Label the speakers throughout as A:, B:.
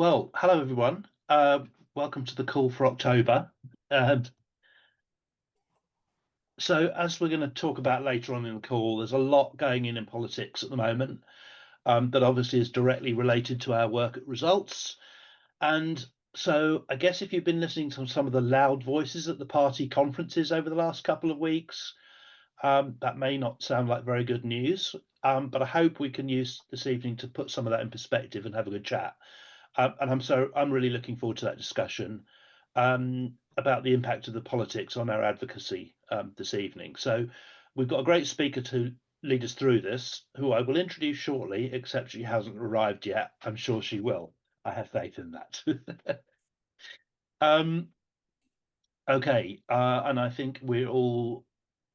A: Well, hello everyone. Welcome to the call for October. Um, so, as we're going to talk about later on in the call, there's a lot going in politics at the moment that obviously is directly related to our work at Results. And so, I guess if you've been listening to some of the loud voices at the party conferences over the last couple of weeks, that may not sound like very good news. But I hope we can use this evening to put some of that in perspective and have a good chat. And I'm really looking forward to that discussion about the impact of the politics on our advocacy this evening. So we've got a great speaker to lead us through this, who I will introduce shortly, except she hasn't arrived yet. I'm sure she will. I have faith in that. um, okay, and I think we're all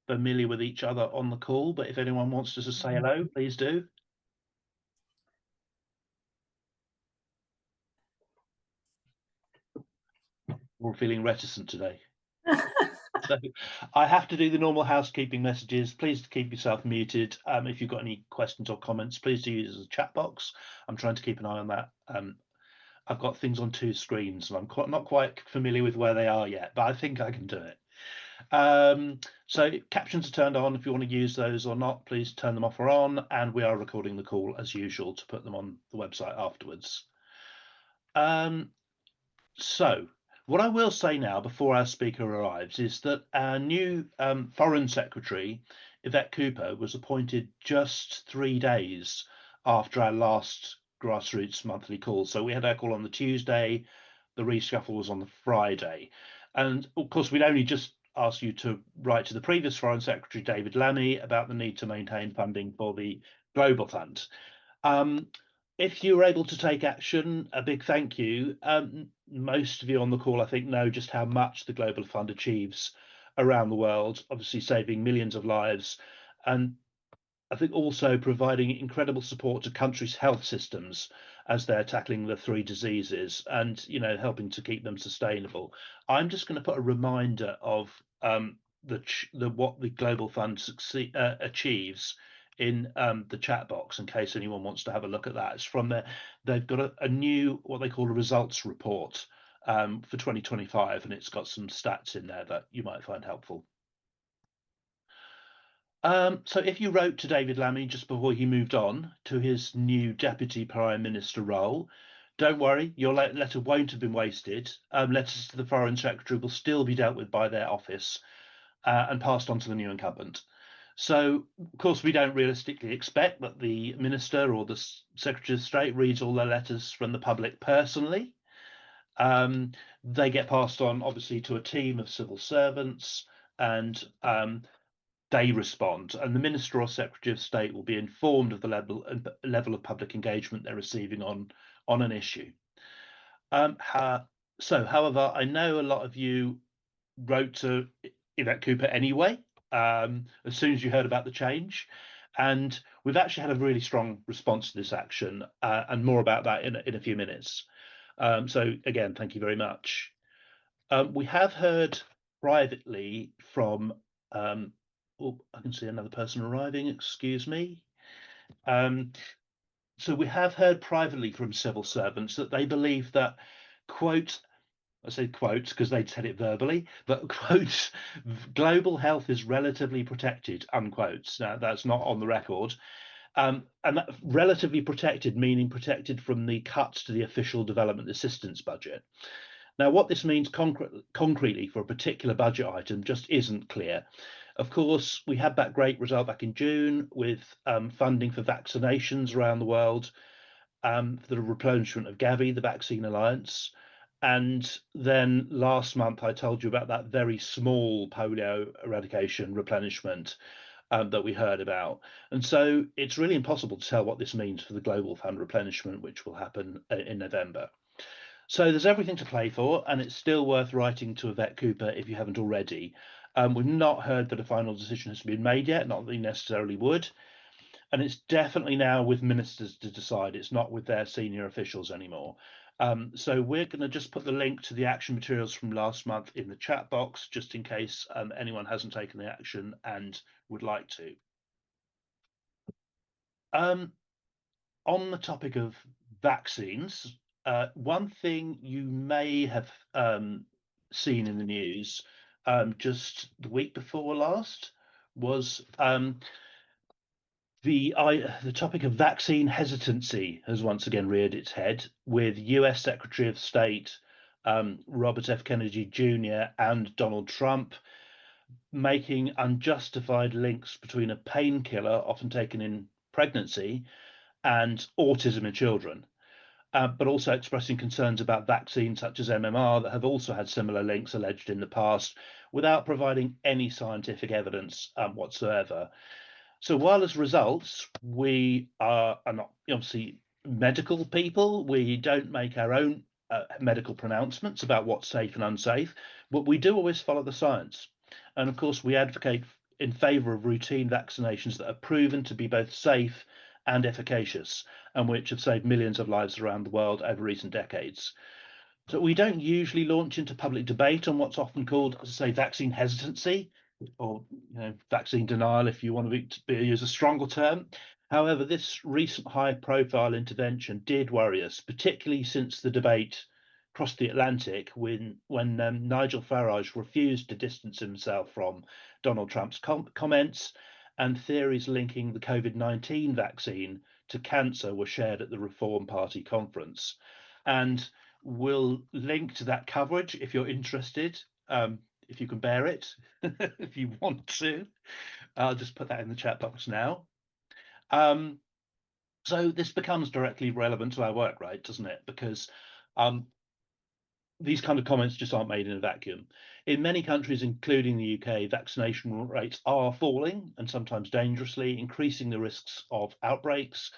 A: familiar with each other on the call, but if anyone wants to just say hello, please do. We're feeling reticent today. So I have to do the normal housekeeping messages. Please keep yourself muted. If you've got any questions or comments, please do use the chat box. I'm trying to keep an eye on that. I've got things on two screens, and I'm not quite familiar with where they are yet, but I think I can do it. So captions are turned on. If you want to use those or not, please turn them off or on. And we are recording the call as usual to put them on the website afterwards. So what I will say now, before our speaker arrives, is that our new Foreign Secretary, Yvette Cooper, was appointed just 3 days after our last grassroots monthly call. So we had our call on the Tuesday, the reshuffle was on the Friday. And of course, we'd only just asked you to write to the previous Foreign Secretary, David Lammy, about the need to maintain funding for the Global Fund. If you were able to take action, a big thank you. Most of you on the call, I think, know just how much the Global Fund achieves around the world, obviously saving millions of lives, and I think also providing incredible support to countries' health systems as they're tackling the three diseases and, helping to keep them sustainable. I'm just going to put a reminder of what the Global Fund achieves in the chat box in case anyone wants to have a look at that. It's from there. They've got a new what they call a results report for 2025, and it's got some stats in there that you might find helpful. So if you wrote to David Lammy just before he moved on to his new Deputy Prime Minister role, don't worry, your letter won't have been wasted. Letters to the Foreign Secretary will still be dealt with by their office and passed on to the new incumbent. So, of course, we don't realistically expect that the Minister or the Secretary of State reads all their letters from the public personally. They get passed on, obviously, to a team of civil servants and they respond, and the Minister or Secretary of State will be informed of the level of public engagement they're receiving on an issue. However, I know a lot of you wrote to Yvette Cooper anyway, as soon as you heard about the change, and we've actually had a really strong response to this action, and more about that in a few minutes. So again, thank you very much. We have heard privately from oh, I can see another person arriving, excuse me. So we have heard privately from civil servants that they believe that, quote, I say quotes because they'd said it verbally, but quotes, global health is relatively protected, unquotes. Now, that's not on the record. And that relatively protected, meaning protected from the cuts to the official development assistance budget. Now, what this means concretely for a particular budget item just isn't clear. Of course, we had that great result back in June with funding for vaccinations around the world, for the replenishment of Gavi, the Vaccine Alliance. And then last month, I told you about that very small polio eradication replenishment that we heard about. And so it's really impossible to tell what this means for the Global Fund replenishment, which will happen in November. So there's everything to play for, and it's still worth writing to Yvette Cooper if you haven't already. We've not heard that a final decision has been made yet, not that they necessarily would. And it's definitely now with ministers to decide. It's not with their senior officials anymore. So we're going to just put the link to the action materials from last month in the chat box, just in case anyone hasn't taken the action and would like to. On the topic of vaccines, One thing you may have seen in the news just the week before last was the topic of vaccine hesitancy has once again reared its head, with US Secretary of State Robert F. Kennedy Jr. and Donald Trump making unjustified links between a painkiller often taken in pregnancy and autism in children. But also expressing concerns about vaccines such as MMR that have also had similar links alleged in the past without providing any scientific evidence whatsoever. So while as results, we are not obviously medical people, we don't make our own medical pronouncements about what's safe and unsafe, but we do always follow the science. And of course, we advocate in favour of routine vaccinations that are proven to be both safe and efficacious, and which have saved millions of lives around the world over recent decades. So we don't usually launch into public debate on what's often called, as I say, vaccine hesitancy, or vaccine denial, if you want to use a stronger term. However, this recent high-profile intervention did worry us, particularly since the debate across the Atlantic when Nigel Farage refused to distance himself from Donald Trump's comments, and theories linking the COVID-19 vaccine to cancer were shared at the Reform Party conference. And we'll link to that coverage if you're interested, if you can bear it, if you want to. I'll just put that in the chat box now. So this becomes directly relevant to our work, right? Doesn't it? Because these kind of comments just aren't made in a vacuum. In many countries, including the UK, vaccination rates are falling, and sometimes dangerously, increasing the risks of outbreaks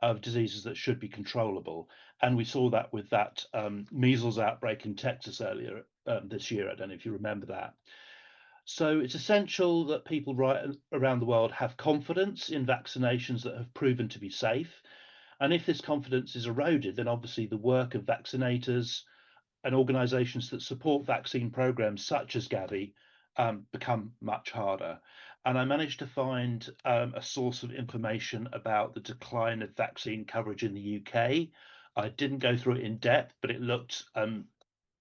A: of diseases that should be controllable. And we saw that with that measles outbreak in Texas earlier this year. I don't know if you remember that. So it's essential that people right around the world have confidence in vaccinations that have proven to be safe. And if this confidence is eroded, then obviously the work of vaccinators and organizations that support vaccine programs such as Gavi become much harder. And I managed to find a source of information about the decline of vaccine coverage in the UK. I didn't go through it in depth, but it looked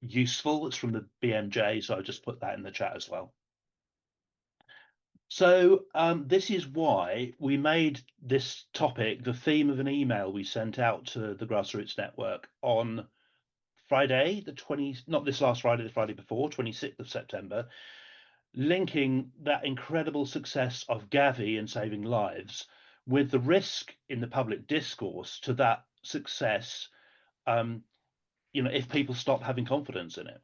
A: useful. It's from the BMJ, so I just put that in the chat as well. So this is why we made this topic the theme of an email we sent out to the Grassroots Network on Friday, not this last Friday, the Friday before, 26th of September, linking that incredible success of Gavi in saving lives with the risk in the public discourse to that success, if people stop having confidence in it.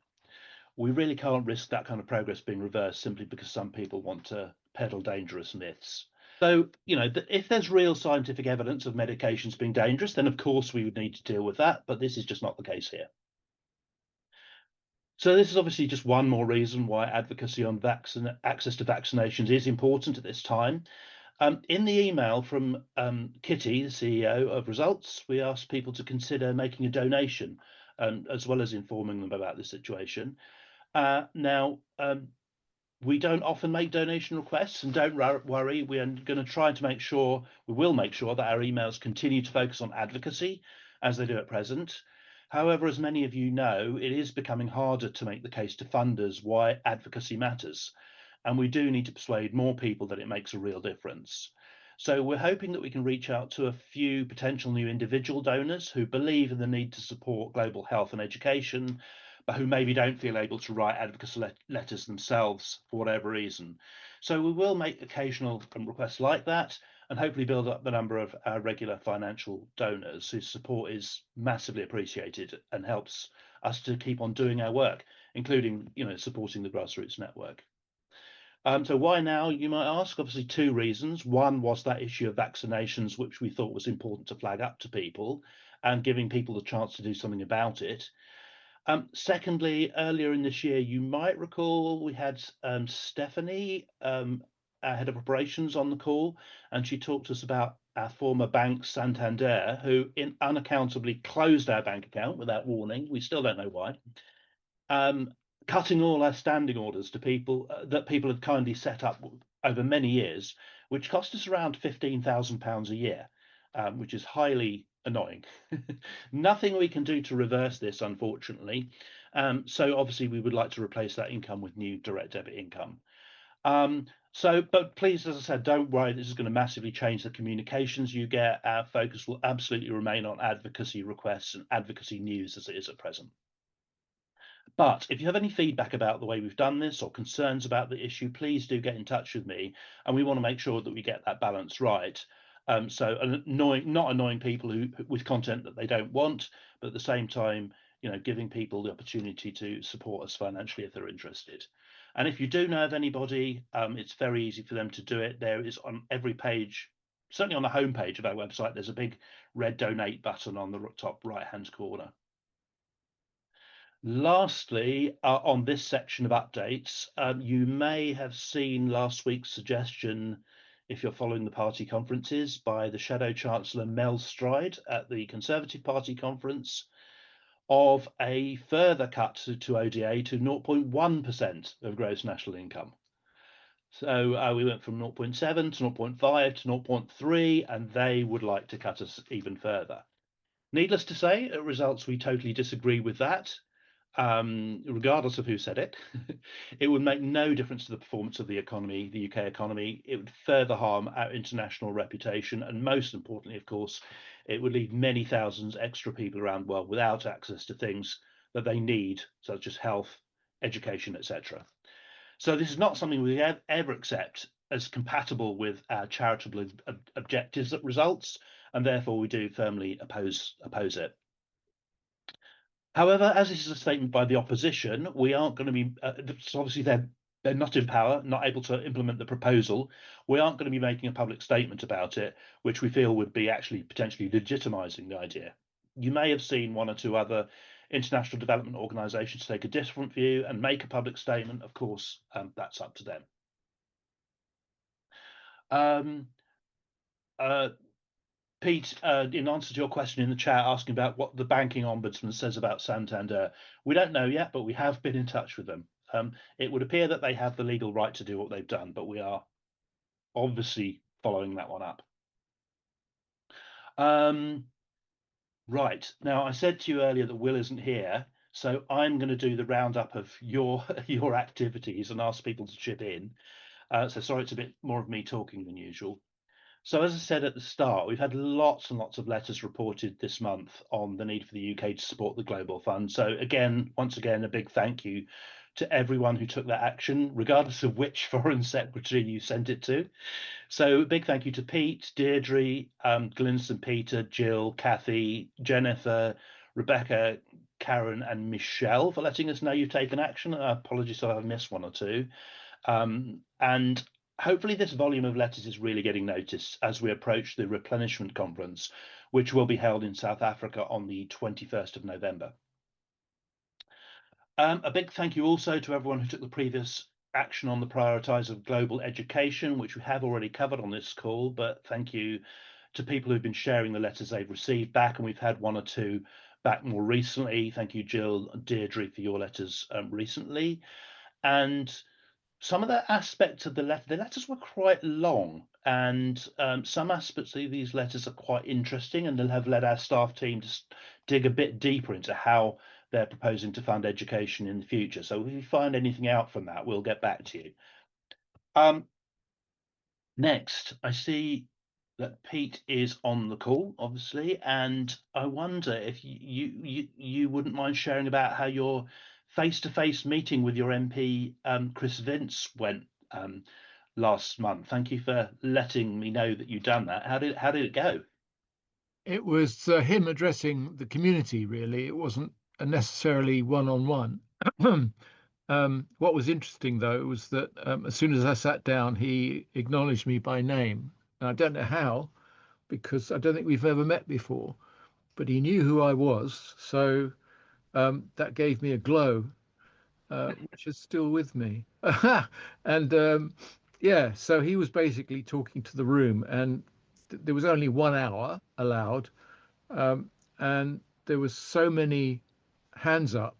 A: We really can't risk that kind of progress being reversed simply because some people want to peddle dangerous myths. So, if there's real scientific evidence of medications being dangerous, then of course we would need to deal with that, but this is just not the case here. So this is obviously just one more reason why advocacy on access to vaccinations is important at this time. In the email from Kitty, the CEO of Results, we asked people to consider making a donation, as well as informing them about the situation. Now, we don't often make donation requests, and don't worry, we are going to try to make sure, we will make sure that our emails continue to focus on advocacy as they do at present. However, as many of you know, it is becoming harder to make the case to funders why advocacy matters, and we do need to persuade more people that it makes a real difference. So we're hoping that we can reach out to a few potential new individual donors who believe in the need to support global health and education, but who maybe don't feel able to write advocacy letters themselves for whatever reason. So we will make occasional requests like that, and hopefully build up the number of our regular financial donors whose support is massively appreciated and helps us to keep on doing our work, including supporting the Grassroots Network. So why now, you might ask? Obviously, two reasons. One was that issue of vaccinations, which we thought was important to flag up to people and giving people the chance to do something about it. Secondly, earlier in this year, you might recall we had Stephanie, our head of operations, on the call, and she talked to us about our former bank, Santander, who unaccountably closed our bank account without warning. We still don't know why. Cutting all our standing orders to people that people had kindly set up over many years, which cost us around £15,000 a year, which is highly annoying. Nothing we can do to reverse this, unfortunately. So obviously we would like to replace that income with new direct debit income. But please, as I said, don't worry, this is going to massively change the communications you get. Our focus will absolutely remain on advocacy requests and advocacy news as it is at present. But if you have any feedback about the way we've done this or concerns about the issue, please do get in touch with me. And we want to make sure that we get that balance right. So not annoying people with content that they don't want, but at the same time, giving people the opportunity to support us financially if they're interested. And if you do know of anybody, it's very easy for them to do it. There is on every page, certainly on the homepage of our website, there's a big red donate button on the top right-hand corner. Lastly, on this section of updates, you may have seen last week's suggestion, if you're following the party conferences, by the Shadow Chancellor Mel Stride at the Conservative Party conference, of a further cut to ODA to 0.1% of gross national income. So we went from 0.7 to 0.5 to 0.3, and they would like to cut us even further. Needless to say, at results, we totally disagree with that. Regardless of who said it, it would make no difference to the performance of the economy, the UK economy. It would further harm our international reputation. And most importantly, of course, it would leave many thousands extra people around the world without access to things that they need, such as health, education, etc. So this is not something we ever accept as compatible with our charitable objectives at results, and therefore we do firmly oppose it. However, as this is a statement by the opposition, we aren't going to be. So obviously, they're not in power, not able to implement the proposal. We aren't going to be making a public statement about it, which we feel would be actually potentially legitimising the idea. You may have seen one or two other international development organisations take a different view and make a public statement. Of course, that's up to them. Pete, in answer to your question in the chat asking about what the banking ombudsman says about Santander, we don't know yet, but we have been in touch with them. It would appear that they have the legal right to do what they've done, but we are obviously following that one up. Right, now I said to you earlier that Will isn't here, so I'm going to do the roundup of your activities and ask people to chip in. So sorry, it's a bit more of me talking than usual. So as I said at the start, we've had lots and lots of letters reported this month on the need for the UK to support the Global Fund. So again, once again, a big thank you to everyone who took that action, regardless of which foreign secretary you sent it to. So a big thank you to Pete, Deirdre, Glynis and Peter, Jill, Kathy, Jennifer, Rebecca, Karen and Michelle for letting us know you've taken action. Apologies if I've missed one or two. And hopefully this volume of letters is really getting noticed as we approach the replenishment conference, which will be held in South Africa on the 21st of November. A big thank you also to everyone who took the previous action on the prioritise of global education, which we have already covered on this call, but thank you to people who've been sharing the letters they've received back, and we've had one or two back more recently. Thank you, Jill and Deirdre, for your letters recently. And some of the aspects of the letters were quite long, and some aspects of these letters are quite interesting, and they'll have led our staff team to dig a bit deeper into how they're proposing to fund education in the future. So if you find anything out from that, we'll get back to you. Next, I see that Pete is on the call, obviously, and I wonder if you wouldn't mind sharing about how your face-to-face meeting with your MP, Chris Vince, went last month. Thank you for letting me know that you'd done that. How did it go?
B: It was him addressing the community, really. It wasn't necessarily one-on-one. What was interesting, though, was that as soon as I sat down, he acknowledged me by name. And I don't know how, because I don't think we've ever met before, but he knew who I was. So that gave me a glow, which is still with me. And yeah, so he was basically talking to the room, and there was only 1 hour allowed. And there was so many hands up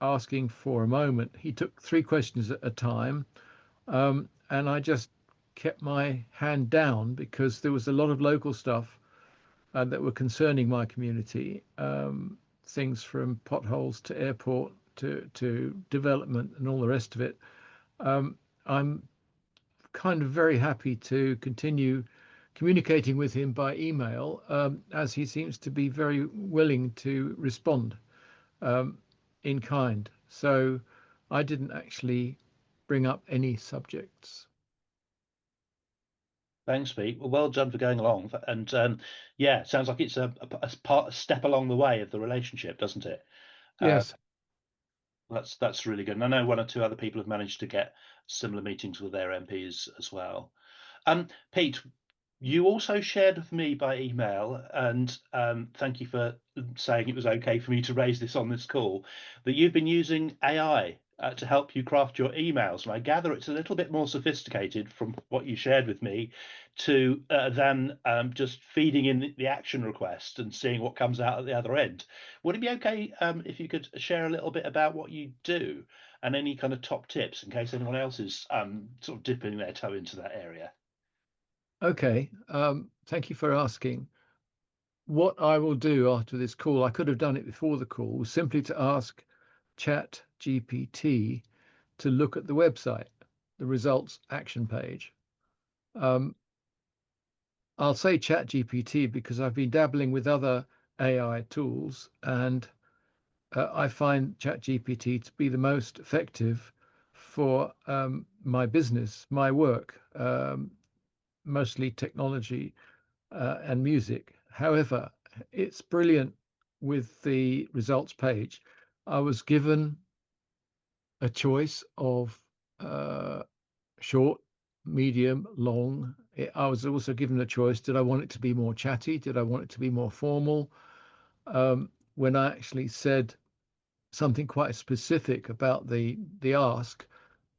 B: asking for a moment. He took 3 questions at a time, and I just kept my hand down because there was a lot of local stuff that were concerning my community, things from potholes to airport to development and all the rest of it. I'm kind of very happy to continue communicating with him by email, as he seems to be very willing to respond um, in kind. So I didn't actually bring up any subjects.
A: Thanks, Pete. Well done for going along. And yeah, sounds like it's a step along the way of the relationship, doesn't it? Uh,
B: Yes.
A: that's really good. And I know one or two other people have managed to get similar meetings with their MPs as well. Pete, you also shared with me by email, and thank you for saying it was okay for me to raise this on this call, that you've been using AI to help you craft your emails. And I gather it's a little bit more sophisticated from what you shared with me to than just feeding in the action request and seeing what comes out at the other end. Would it be okay if you could share a little bit about what you do and any kind of top tips in case anyone else is sort of dipping their toe into that area?
B: Okay. Thank you for asking. What I will do after this call, I could have done it before the call, was simply to ask Chat GPT to look at the website, the results action page. Um, I'll say Chat GPT because I've been dabbling with other AI tools, and I find Chat GPT to be the most effective for my business, my work, mostly technology and music. However, it's brilliant with the results page. I was given a choice of uh, short, medium, long. I was also given a choice. Did I want it to be more chatty? Did I want it to be more formal? When I actually said something quite specific about the ask,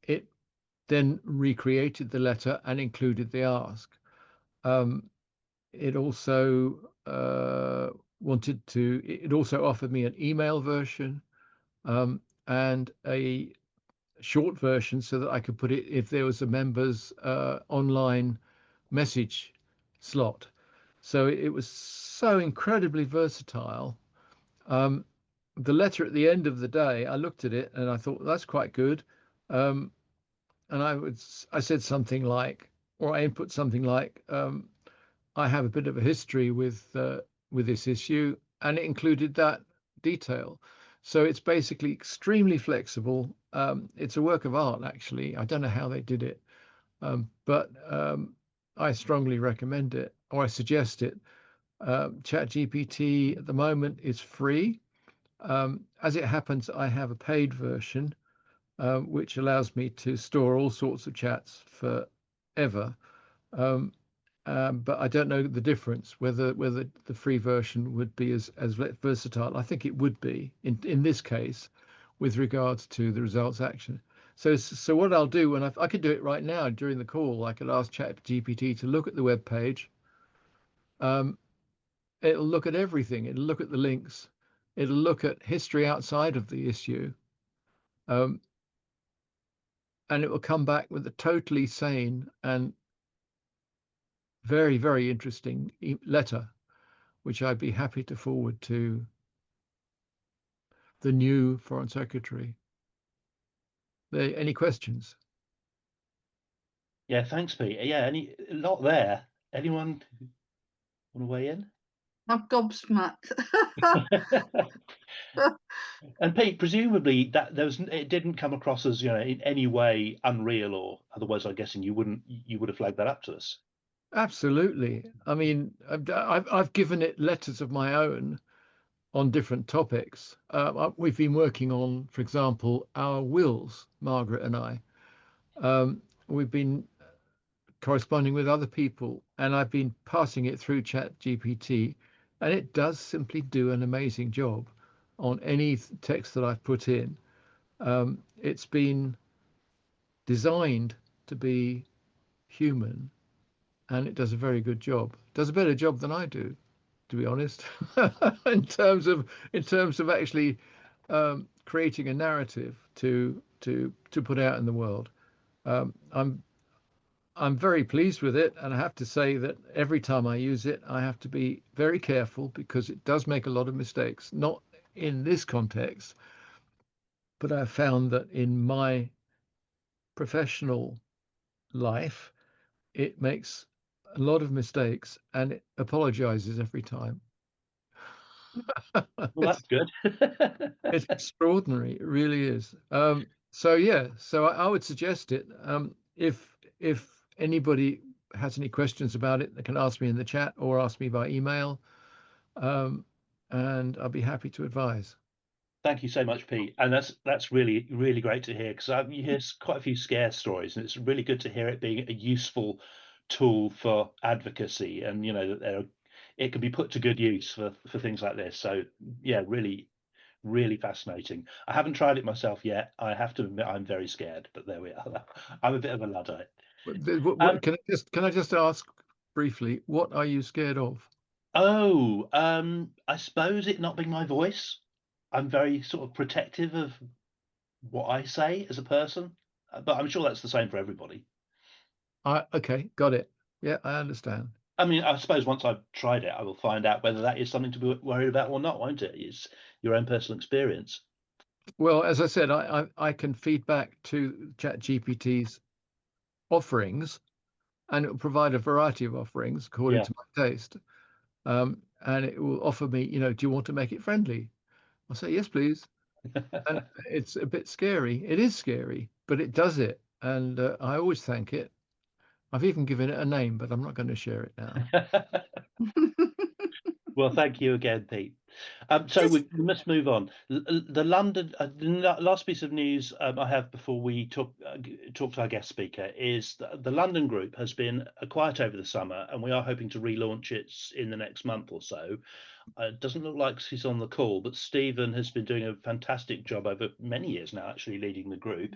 B: it then recreated the letter and included the ask. Um, it also it also offered me an email version, and a short version so that I could put it if there was a member's online message slot. So it was so incredibly versatile. Um, the letter at the end of the day, I looked at it and I thought that's quite good. Um, and I said something like, or I input something like, I have a bit of a history with this issue, and it included that detail. So it's basically extremely flexible. It's a work of art, actually. I don't know how they did it, but I strongly recommend it, or I suggest it. ChatGPT at the moment is free. As it happens, I have a paid version, which allows me to store all sorts of chats forever. Um, but I don't know the difference whether the free version would be as versatile. I think it would be in this case, with regards to the results action. So what I'll do when I could do it right now during the call, I could ask ChatGPT to look at the web page. Um, it'll look at everything. It'll look at the links. It'll look at history outside of the issue, um, and it will come back with a totally sane and very, very interesting letter, which I'd be happy to forward to the new Foreign Secretary. Any questions?
A: Yeah, thanks, Pete. Yeah, a lot there. Anyone want to weigh in?
C: I'm gobsmacked.
A: And Pete, presumably it didn't come across as in any way unreal, or otherwise, I'm guessing you would have flagged that up to us.
B: Absolutely. I mean, I've given it letters of my own on different topics. We've been working on, for example, our wills, Margaret and I. We've been corresponding with other people, and I've been passing it through Chat GPT, and it does simply do an amazing job on any text that I've put in. It's been designed to be human, and it does a very good job. It does a better job than I do, to be honest, in terms of actually creating a narrative to put out in the world. Um, I'm very pleased with it, and I have to say that every time I use it, I have to be very careful because it does make a lot of mistakes. Not in this context, but I've found that in my professional life, it makes a lot of mistakes and it apologizes every time.
A: Well,
B: It's
A: that's good.
B: it's extraordinary. It really is. So yeah, so I would suggest it. If anybody has any questions about it, they can ask me in the chat or ask me by email, um, and I'll be happy to advise.
A: Thank you so much, Pete. And that's really, really great to hear, because you hear quite a few scare stories, and it's really good to hear it being a useful tool for advocacy, and that it can be put to good use for things like this. So yeah, really, really fascinating. I haven't tried it myself yet. I have to admit I'm very scared, but there we are. I'm a bit of a Luddite. Um,
B: Can I just ask briefly, what are you scared of?
A: I suppose it not being my voice. I'm very sort of protective of what I say as a person, but I'm sure that's the same for everybody.
B: Okay, got it. Yeah, I understand.
A: I mean, I suppose once I've tried it, I will find out whether that is something to be worried about or not, won't it? It's your own personal experience.
B: Well, as I said, I can feed back to ChatGPT's offerings, and it will provide a variety of offerings according
A: Yeah.
B: to my taste. And it will offer me, do you want to make it friendly? I'll say yes, please. And it's a bit scary. It is scary, but it does it, and I always thank it. I've even given it a name, but I'm not going to share it now.
A: Well, thank you again, Pete. So
D: Just
A: we must move on. The London, last piece of news I have before we talk to our guest speaker is that the London group has been quiet over the summer, and we are hoping to relaunch it in the next month or so. It doesn't look like he's on the call, but Stephen has been doing a fantastic job over many years now, actually leading the group.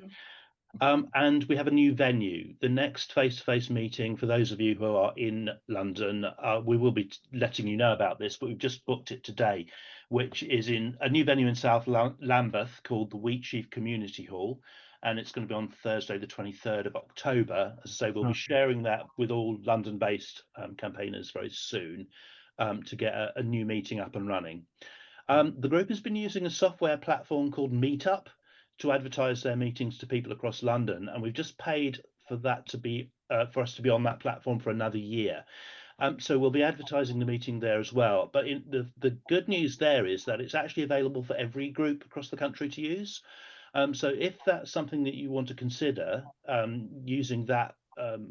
A: And we have a new venue. The next face-to-face meeting, for those of you who are in London, we will be letting you know about this, but we've just booked it today, which is in a new venue in South Lambeth called the Wheatsheaf Community Hall. And it's going to be on Thursday, the 23rd of October. As I say, we'll be sharing that with all London-based campaigners very soon to get a new meeting up and running. The group has been using a software platform called Meetup to advertise their meetings to people across London, and we've just paid for that to be for us to be on that platform for another year. So we'll be advertising the meeting there as well. But the good news there is that it's actually available for every group across the country to use. So if that's something that you want to consider, using that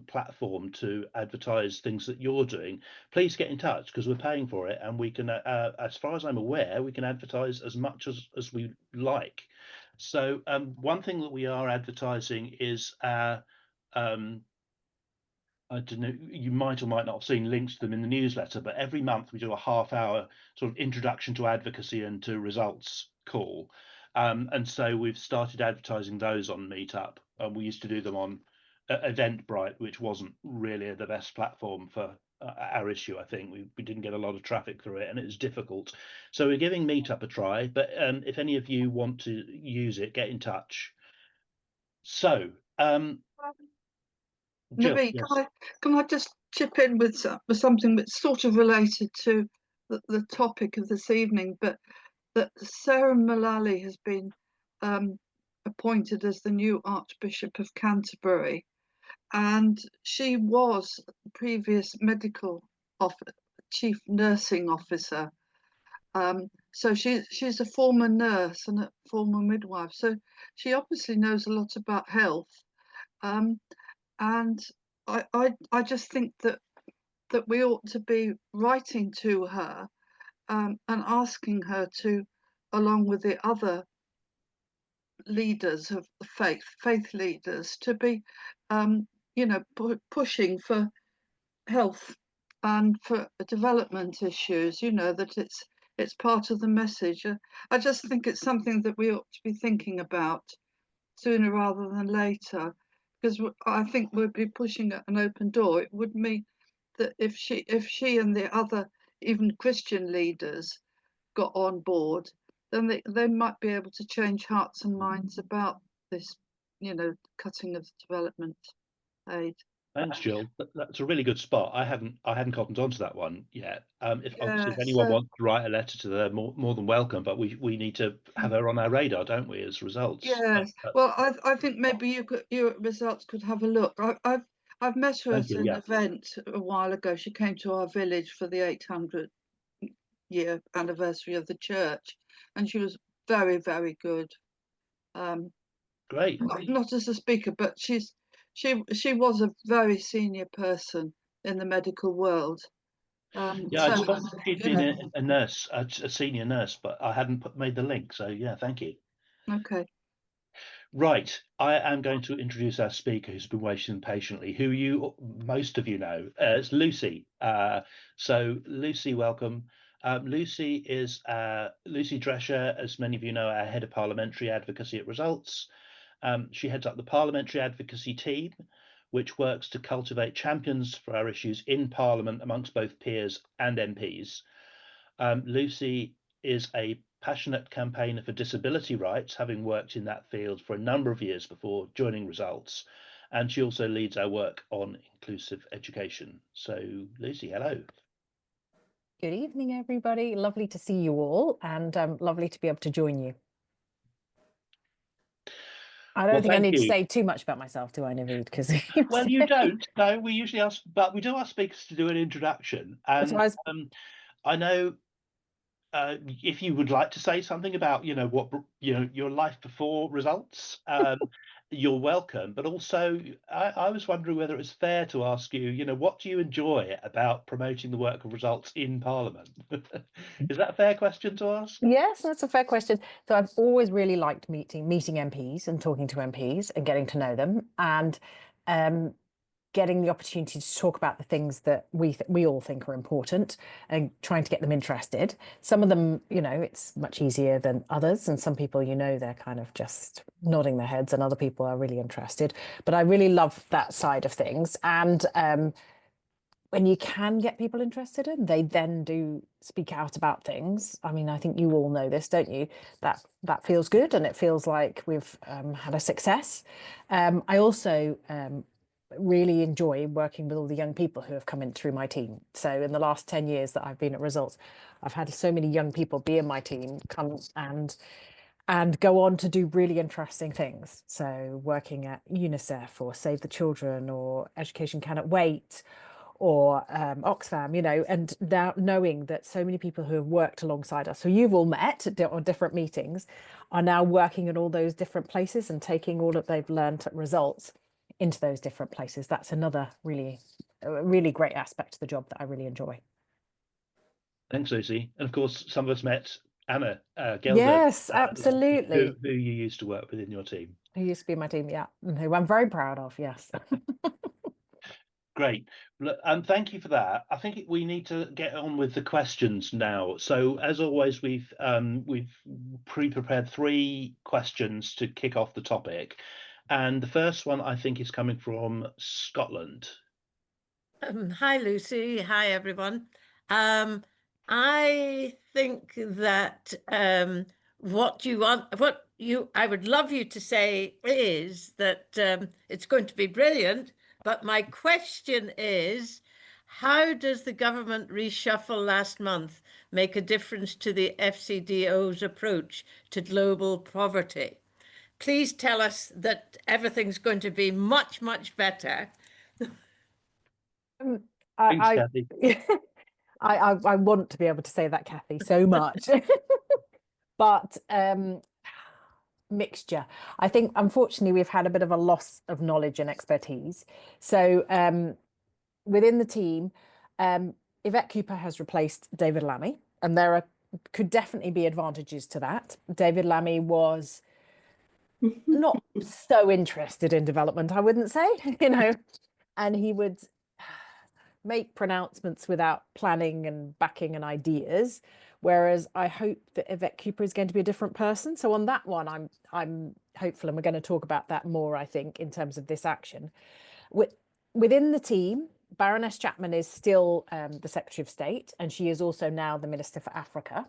A: platform to advertise things that you're doing, please get in touch, because we're paying for it, and we can, as far as I'm aware, we can advertise as much as we like. So one thing that we are advertising is our I don't know, you might or might not have seen links to them in the newsletter, but every month we do a half-hour sort of introduction to advocacy and to results call. And so we've started advertising those on Meetup. We used to do them on Eventbrite, which wasn't really the best platform for our issue. I think we didn't get a lot of traffic through it, and it was difficult. So we're giving Meetup a try. But if any of you want to use it, get in touch. So, Jill,
C: Navi,
A: yes.
C: can I just chip in with something that's sort of related to the topic of this evening, but that Sarah Mullally has been appointed as the new Archbishop of Canterbury, and she was the previous chief nursing officer. So she's a former nurse and a former midwife, so she obviously knows a lot about health. And I just think that we ought to be writing to her and asking her to, along with the other leaders of the faith leaders, to be, pushing for health and for development issues. That it's part of the message. I just think it's something that we ought to be thinking about sooner rather than later, because I think we'd be pushing an open door. It would mean that if she and the other even Christian leaders got on board, then they might be able to change hearts and minds about this, cutting of development aid.
A: Thanks, Jill. That's a really good spot. I hadn't cottoned onto that one yet. If obviously if
C: Yeah,
A: anyone
C: so
A: wants to write a letter to her, more than welcome. But we need to have her on our radar, don't we, as results?
C: yes. Well, I think maybe your results could have a look. I've met her
A: Thank
C: at
A: you.
C: an
A: Yeah,
C: event a while ago. She came to our village for the 800-year anniversary of the church, and she was very, very good. Um,
A: great.
C: not as a speaker, but she was a very senior person in the medical world.
A: Yeah, I'd
C: So
A: spotted she'd
C: you
A: been
C: know,
A: a nurse, a senior nurse, but I hadn't made the link. So yeah, thank you.
C: okay.
A: Right, I am going to introduce our speaker who's been waiting patiently, who most of you know. It's Lucy. So Lucy, welcome. Lucy is Lucy Drescher, as many of you know, our head of parliamentary advocacy at Results. She heads up the parliamentary advocacy team, which works to cultivate champions for our issues in Parliament amongst both peers and MPs. Lucy is a passionate campaigner for disability rights, having worked in that field for a number of years before joining Results. And she also leads our work on inclusive education. So, Lucy, hello.
D: Good evening, everybody. Lovely to see you all, and lovely to be able to join you. I don't think I need to say too much about myself, do I, Naveed? Because
A: well, you don't. No, we usually ask, but we do ask speakers to do an introduction. And I know if you would like to say something about, what your life before Results, you're welcome. But also, I was wondering whether it's fair to ask you, what do you enjoy about promoting the work of Results in Parliament? Is that a fair question to ask?
D: Yes, that's a fair question. So I've always really liked meeting MPs and talking to MPs and getting to know them, and getting the opportunity to talk about the things that we all think are important and trying to get them interested. Some of them, it's much easier than others. And some people, they're kind of just nodding their heads, and other people are really interested. But I really love that side of things. And when you can get people interested in, they then do speak out about things. I mean, I think you all know this, don't you? That feels good, and it feels like we've had a success. I also really enjoy working with all the young people who have come in through my team. So in the last 10 years that I've been at Results, I've had so many young people be in my team, come and go on to do really interesting things. So working at UNICEF or Save the Children or Education Cannot Wait or Oxfam, and now knowing that so many people who have worked alongside us, who you've all met on different meetings, are now working in all those different places and taking all that they've learned at Results into those different places. That's another really great aspect of the job that I really enjoy.
A: Thanks, Lucy. And of course, some of us met Anna Gelder.
D: Yes, absolutely.
A: Who you used to work with in your team.
D: Who used to be in my team, yeah. And who I'm very proud of, yes.
A: Great. Thank you for that. I think we need to get on with the questions now. So as always, we've pre-prepared 3 questions to kick off the topic. And the first one, I think, is coming from Scotland.
E: Hi, Lucy. Hi, everyone. I think that I would love you to say is that it's going to be brilliant. But my question is, how does the government reshuffle last month make a difference to the FCDO's approach to global poverty? Please tell us that everything's going to be much, much better.
A: Thanks, Kathy.
D: I want to be able to say that, Kathy, so much. But mixture. I think, unfortunately, we've had a bit of a loss of knowledge and expertise. So within the team, Yvette Cooper has replaced David Lammy, and could definitely be advantages to that. David Lammy was not so interested in development, I wouldn't say, and he would make pronouncements without planning and backing and ideas. Whereas I hope that Yvette Cooper is going to be a different person. So on that one, I'm hopeful, and we're going to talk about that more, I think, in terms of this action. Within the team, Baroness Chapman is still the Secretary of State, and she is also now the Minister for Africa.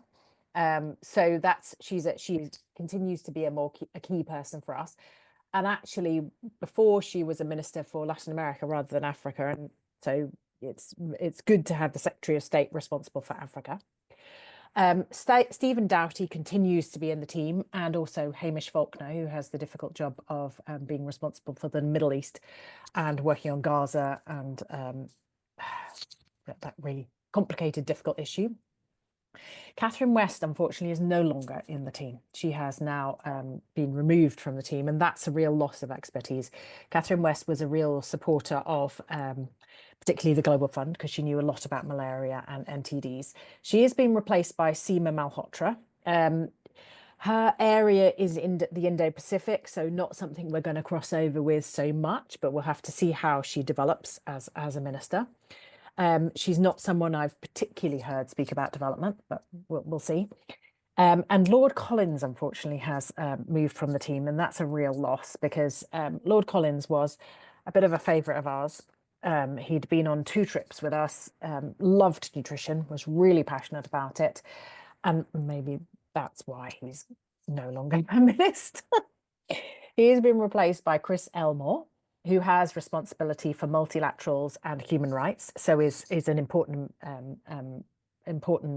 D: So she continues to be a key person for us. And actually, before she was a minister for Latin America rather than Africa, and so it's good to have the Secretary of State responsible for Africa. Stephen Doughty continues to be in the team, and also Hamish Faulkner, who has the difficult job of being responsible for the Middle East and working on Gaza and that really complicated, difficult issue. Catherine West, unfortunately, is no longer in the team. She has now been removed from the team, and that's a real loss of expertise. Catherine West was a real supporter of particularly the Global Fund, because she knew a lot about malaria and NTDs. She has been replaced by Seema Malhotra. Her area is in the Indo-Pacific, so not something we're going to cross over with so much, but we'll have to see how she develops as a minister. She's not someone I've particularly heard speak about development, but we'll see. And Lord Collins, unfortunately, has moved from the team, and that's a real loss, because Lord Collins was a bit of a favourite of ours. He'd been on 2 trips with us, loved nutrition, was really passionate about it, and maybe that's why he's no longer a minister. He has been replaced by Chris Elmore, who has responsibility for multilaterals and human rights, so is an important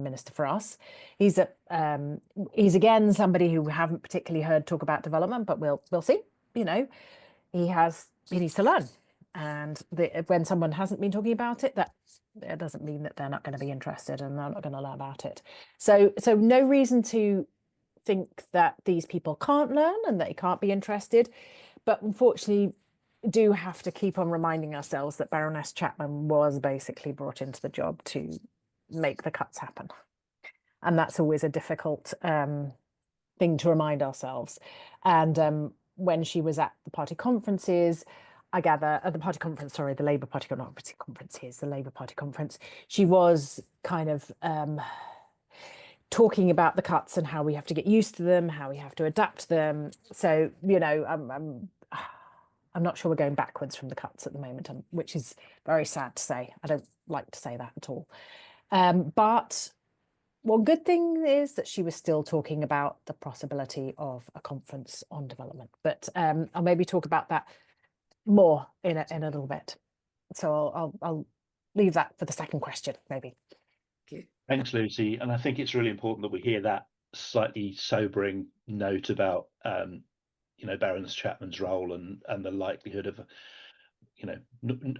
D: minister for us. He's again somebody who we haven't particularly heard talk about development, but we'll see. You know, he needs to learn, and when someone hasn't been talking about it, that doesn't mean that they're not going to be interested and they're not going to learn about it. So no reason to think that these people can't learn and that they can't be interested, but unfortunately do have to keep on reminding ourselves that Baroness Chapman was basically brought into the job to make the cuts happen, and that's always a difficult thing to remind ourselves. And when she was at the party conferences, I gather at the party conference, sorry, the Labour Party conferences, the Labour Party conference, she was kind of talking about the cuts and how we have to get used to them, how we have to adapt to them. So, you know, I'm not sure we're going backwards from the cuts at the moment, which is very sad to say. I don't like to say that at all. But one good thing is that she was still talking about the possibility of a conference on development. But I'll maybe talk about that more in a little bit. So I'll leave that for the second question, maybe.
A: Thanks, Lucy. And I think it's really important that we hear that slightly sobering note about you know, Baroness Chapman's role and the likelihood of, you know,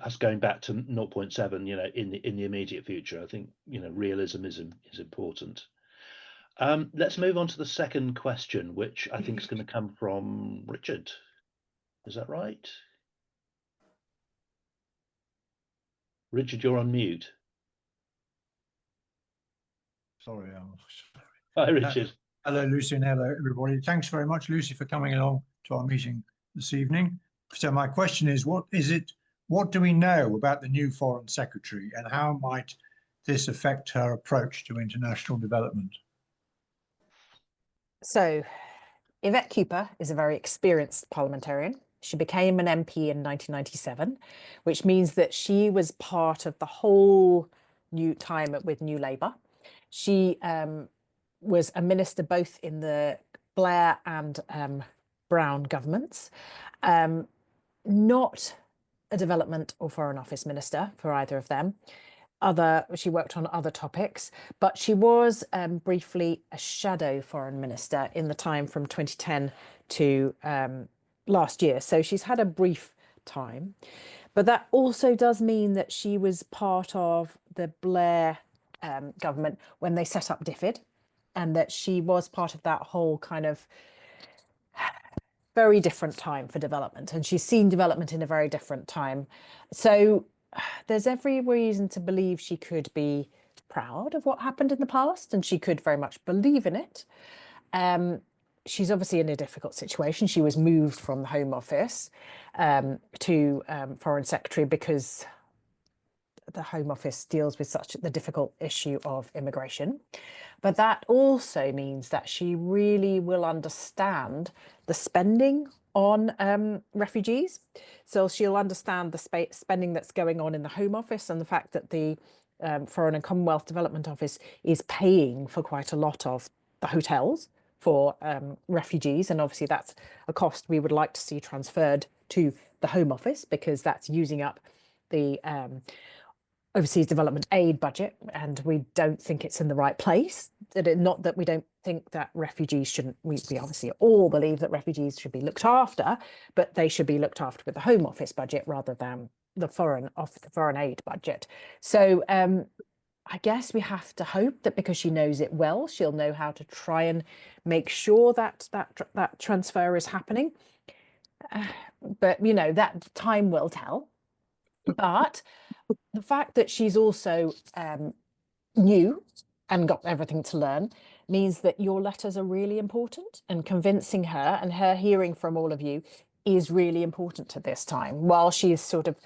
A: us going back to 0.7, you know, in the immediate future. I think, you know, realism is important. Let's move on to the second question, which I think is going to come from Richard. Is that right? Richard, you're on mute.
F: Sorry.
A: Hi, Richard.
F: Hello, Lucy, and hello, everybody. Thanks very much, Lucy, for coming along to our meeting this evening. So my question is, what do we know about the new Foreign Secretary, and how might this affect her approach to international development?
D: So Yvette Cooper is a very experienced parliamentarian. She became an MP in 1997, which means that she was part of the whole new time with New Labour. She was a minister both in the Blair and Brown governments, not a development or foreign office minister for either of them. She worked on other topics, but she was briefly a shadow foreign minister in the time from 2010 to last year. So she's had a brief time, but that also does mean that she was part of the Blair government when they set up DFID, and that she was part of that whole kind of very different time for development, and she's seen development in a very different time. So there's every reason to believe she could be proud of what happened in the past, and she could very much believe in it. She's obviously in a difficult situation. She was moved from the Home Office to Foreign Secretary because the Home Office deals with such the difficult issue of immigration. But that also means that she really will understand the spending on refugees. So she'll understand the spending that's going on in the Home Office, and the fact that the Foreign and Commonwealth Development Office is paying for quite a lot of the hotels for refugees, and obviously that's a cost we would like to see transferred to the Home Office, because that's using up the overseas development aid budget, and we don't think it's in the right place. Not that we don't think that refugees shouldn't, we obviously all believe that refugees should be looked after, but they should be looked after with the Home Office budget rather than the foreign aid budget. So I guess we have to hope that because she knows it well, she'll know how to try and make sure that that transfer is happening. But you know, that time will tell. But the fact that she's also new and got everything to learn means that your letters are really important, and convincing her and her hearing from all of you is really important at this time, while she's sort of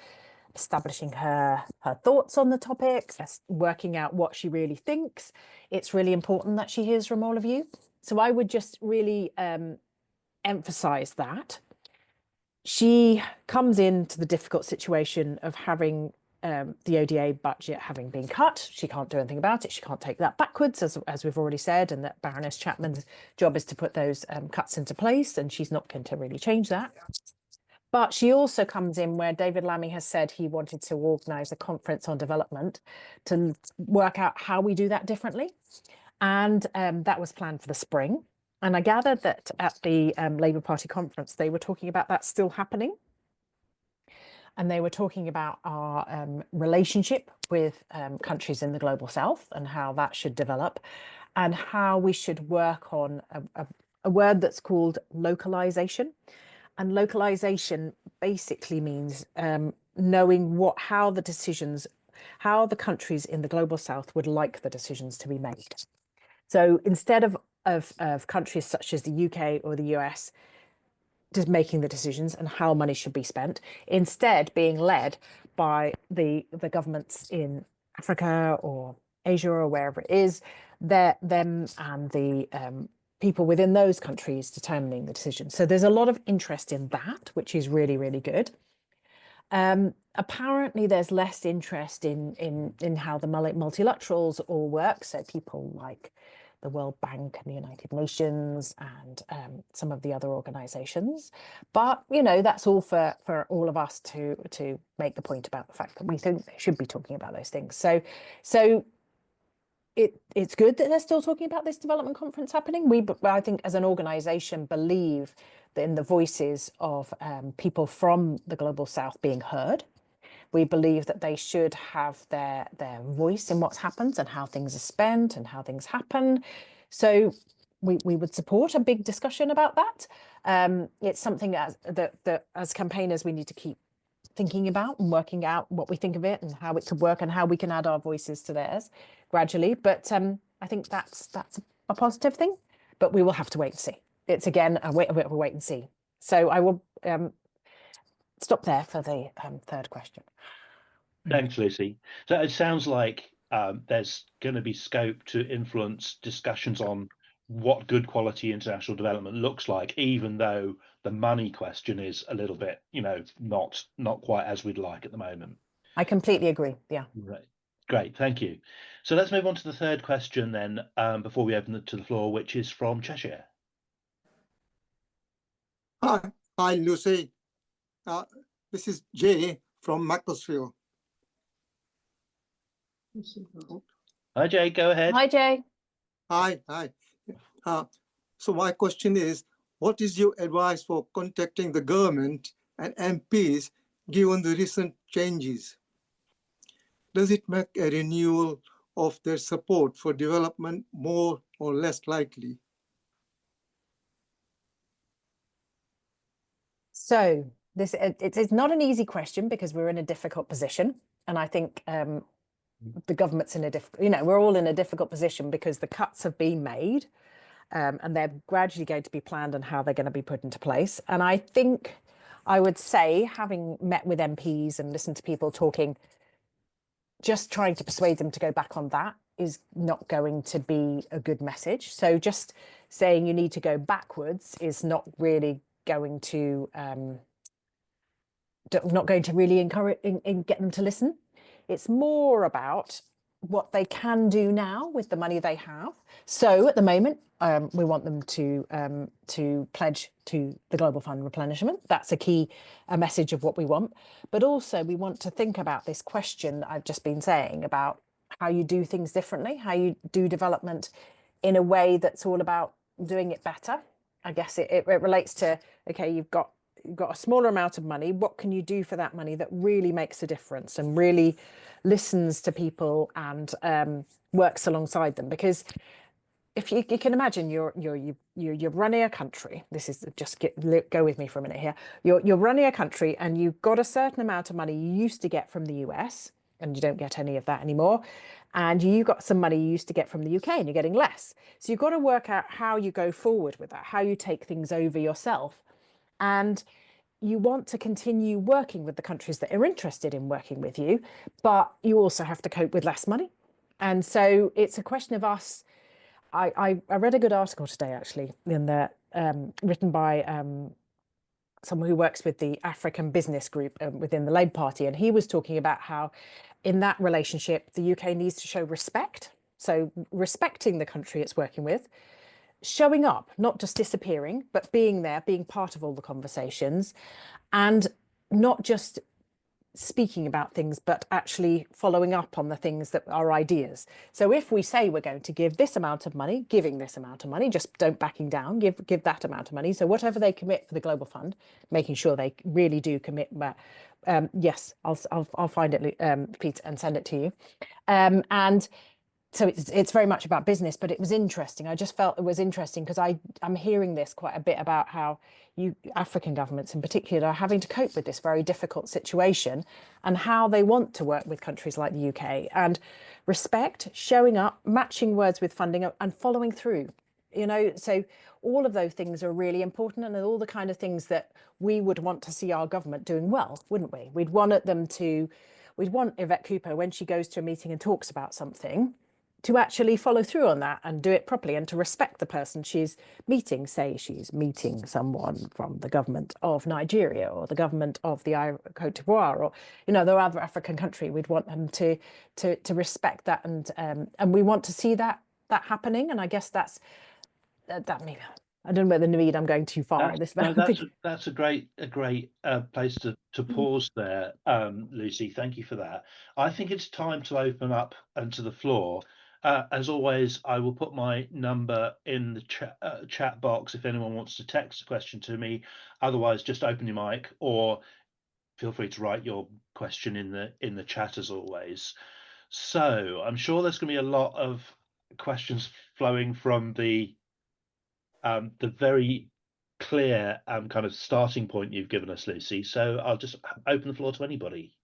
D: establishing her thoughts on the topic, working out what she really thinks. It's really important that she hears from all of you. So I would just really emphasize that. She comes into the difficult situation of having the ODA budget having been cut. She can't do anything about it. She can't take that backwards, as we've already said, and that Baroness Chapman's job is to put those cuts into place, and she's not going to really change that. But she also comes in where David Lammy has said he wanted to organise a conference on development to work out how we do that differently. And that was planned for the spring. And I gathered that at the Labour Party conference, they were talking about that still happening. And they were talking about our relationship with countries in the Global South and how that should develop, and how we should work on a word that's called localization. And localization basically means knowing how the countries in the Global South would like the decisions to be made. So instead of countries such as the UK or the US just making the decisions and how money should be spent, instead being led by the governments in Africa or Asia or wherever it is, them and the people within those countries determining the decisions. So there's a lot of interest in that, which is really, really good. Apparently there's less interest in how the multilaterals all work. So people like the World Bank and the United Nations and some of the other organizations. But, you know, that's all for all of us to make the point about the fact that we think they should be talking about those things. So it's good that they're still talking about this development conference happening. I think as an organization believe that in the voices of people from the Global South being heard. We believe that they should have their voice in what happens and how things are spent and how things happen. So we would support a big discussion about that. It's something that as campaigners we need to keep thinking about and working out what we think of it and how it could work and how we can add our voices to theirs gradually. But I think that's a positive thing, but we will have to wait and see. It's again a wait and see. So I will stop there for the third question.
A: Thanks, Lucy. So it sounds like there's going to be scope to influence discussions on what good quality international development looks like, even though the money question is a little bit, you know, not quite as we'd like at the moment.
D: I completely agree. Yeah.
A: Right. Great. Thank you. So let's move on to the third question then, before we open it to the floor, which is from Cheshire.
G: Hi, Lucy. This is Jay from Macclesfield.
A: Hi, Jay. Go ahead.
D: Hi, Jay.
G: Hi. So my question is, what is your advice for contacting the government and MPs given the recent changes? Does it make a renewal of their support for development more or less likely?
D: So it's not an easy question because we're in a difficult position, and I think the government's in a we're all in a difficult position because the cuts have been made, and they're gradually going to be planned and how they're going to be put into place. And I think I would say, having met with MPs and listened to people talking, just trying to persuade them to go back on that is not going to be a good message. So just saying you need to go backwards is not really going to really encourage and get them to listen. It's more about what they can do now with the money they have. So at the moment, we want them to pledge to the Global Fund replenishment. That's a message of what we want. But also we want to think about this question that I've just been saying about how you do things differently, how you do development in a way that's all about doing it better. I guess it relates to, okay, you've got a smaller amount of money. What can you do for that money that really makes a difference and really listens to people and works alongside them? Because if you can imagine you're running a country. This is just go with me for a minute here. You're running a country and you've got a certain amount of money you used to get from the US, and you don't get any of that anymore. And you got some money you used to get from the UK and you're getting less. So you've got to work out how you go forward with that, how you take things over yourself. And you want to continue working with the countries that are interested in working with you, but you also have to cope with less money. And so it's a question of us. I read a good article today, actually, in the written by someone who works with the African Business Group within the Labour Party, and he was talking about how in that relationship, the UK needs to show respect. So respecting the country it's working with, showing up, not just disappearing, but being there, being part of all the conversations, and not just speaking about things, but actually following up on the things that are ideas. So if we say we're going to give this amount of money, giving this amount of money, just don't backing down, give that amount of money. So whatever they commit for the Global Fund, making sure they really do commit. Yes, I'll find it, Pete, and send it to you. And so it's very much about business, but it was interesting. I just felt it was interesting because I'm hearing this quite a bit about how African governments in particular are having to cope with this very difficult situation and how they want to work with countries like the UK, and respect, showing up, matching words with funding, and following through. So all of those things are really important, and all the kind of things that we would want to see our government doing well, wouldn't we? We'd want Yvette Cooper, when she goes to a meeting and talks about something, to actually follow through on that and do it properly, and to respect the person she's meeting. Say she's meeting someone from the government of Nigeria or the government of the Côte d'Ivoire, or the other African country. We'd want them to respect that, and we want to see that happening. And I guess that maybe, I don't know whether, Naveed, I'm going too far on this.
A: That's a great place to pause there, Lucy. Thank you for that. I think it's time to open up and to the floor. As always, I will put my number in the chat box if anyone wants to text a question to me. Otherwise, just open your mic, or feel free to write your question in the chat as always. So I'm sure there's going to be a lot of questions flowing from the very clear kind of starting point you've given us, Lucy. So I'll just open the floor to anybody.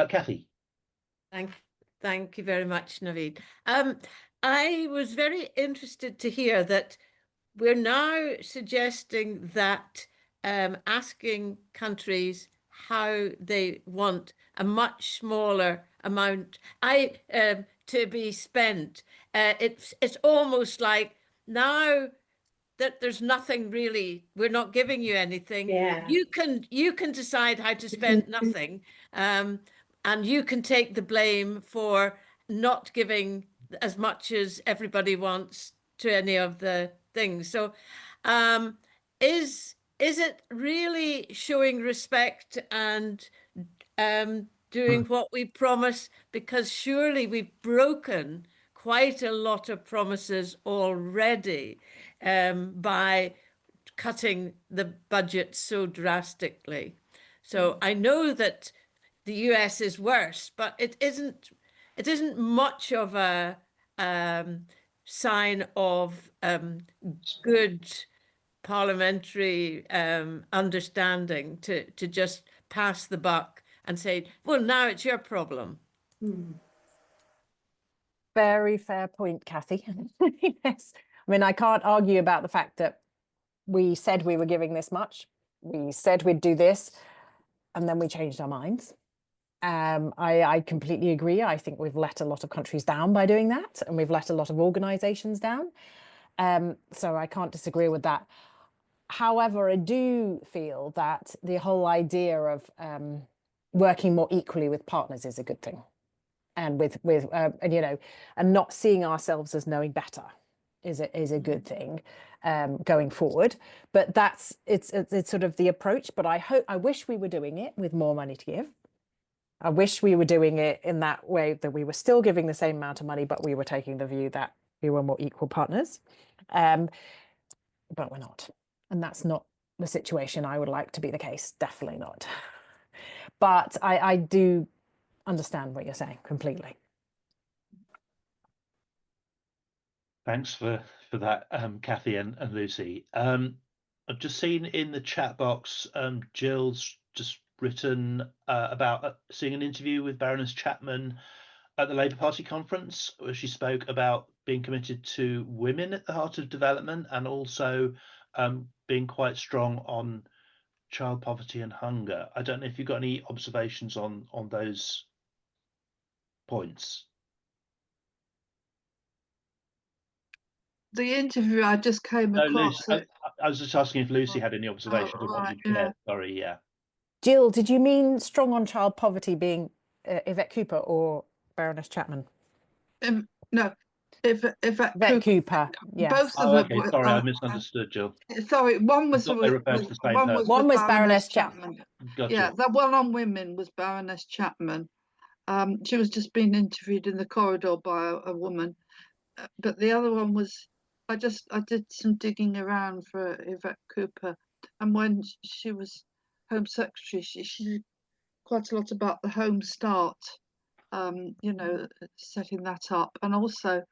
A: Kathy.
E: Thank you very much, Naveed. I was very interested to hear that we're now suggesting that asking countries how they want a much smaller amount to be spent. It's almost like now that there's nothing really, we're not giving you anything.
H: Yeah.
E: You can decide how to spend nothing, and you can take the blame for not giving as much as everybody wants to any of the things. So is it really showing respect and doing what we promise? Because surely we've broken quite a lot of promises already by cutting the budget so drastically. So I know that the US is worse, but it isn't much of a sign of good parliamentary understanding to just pass the buck and say, well, now it's your problem.
D: Very fair point, Kathy. Yes. I mean, I can't argue about the fact that we said we were giving this much. We said we'd do this, and then we changed our minds. I completely agree. I think we've let a lot of countries down by doing that, and we've let a lot of organisations down. So I can't disagree with that. However, I do feel that the whole idea of working more equally with partners is a good thing, and and, you know, and not seeing ourselves as knowing better is a good thing going forward. But it's sort of the approach. But I wish we were doing it with more money to give. I wish we were doing it in that way, that we were still giving the same amount of money, but we were taking the view that we were more equal partners. But we're not. And that's not the situation I would like to be the case. Definitely not. But I do understand what you're saying completely.
A: Thanks for that, Kathy and Lucy. I've just seen in the chat box, Jill's just written about seeing an interview with Baroness Chapman at the Labour Party conference, where she spoke about being committed to women at the heart of development, and also being quite strong on child poverty and hunger. I don't know if you've got any observations on those points.
C: The interview I just came across.
A: Lucy, I was just asking if Lucy had any observations.
C: Right,
A: Sorry, yeah.
D: Jill, did you mean strong on child poverty being Yvette Cooper or Baroness Chapman?
C: No, Yvette
D: Cooper. Yes.
C: Both of them.
A: Okay, sorry, I misunderstood, Jill.
C: Sorry, one was
D: one was Baroness Chapman.
A: Gotcha.
C: Yeah, the one on women was Baroness Chapman. She was just being interviewed in the corridor by a woman, but the other one was, I did some digging around for Yvette Cooper, and when she was Home Secretary, she quite a lot about the Home Start, you know, setting that up, and also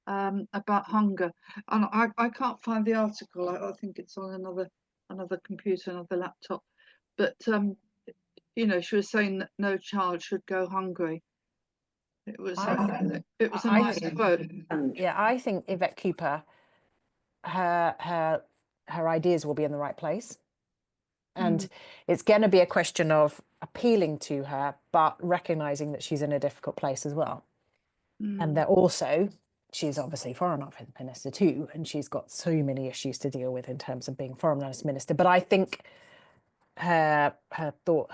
C: about hunger. And I can't find the article. I think it's on another computer, another laptop. But you know, she was saying that no child should go hungry. It was a nice quote.
D: Yeah, I think Yvette Cooper, her ideas will be in the right place. And it's going to be a question of appealing to her, but recognizing that she's in a difficult place as well. And that also, she's obviously Foreign Office Minister too, and she's got so many issues to deal with in terms of being Foreign Office Minister. But I think her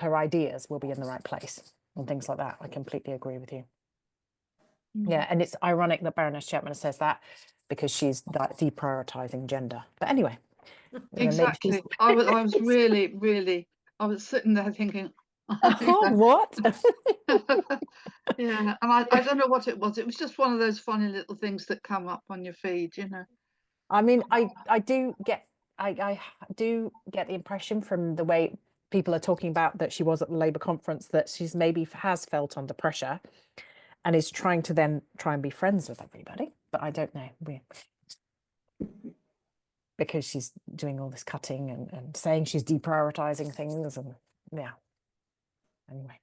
D: ideas will be in the right place and things like that. I completely agree with you. Yeah, and it's ironic that Baroness Chapman says that, because she's deprioritising gender. But anyway.
C: Exactly. I was really, I was sitting there thinking,
D: oh, what?
C: Yeah, and I don't know what it was. It was just one of those funny little things that come up on your feed, you know.
D: I mean, I do get the impression from the way people are talking about that she was at the Labour conference that she's maybe has felt under pressure and is trying to then try and be friends with everybody. But I don't know. Because she's doing all this cutting and saying she's deprioritising things, and yeah. Anyway.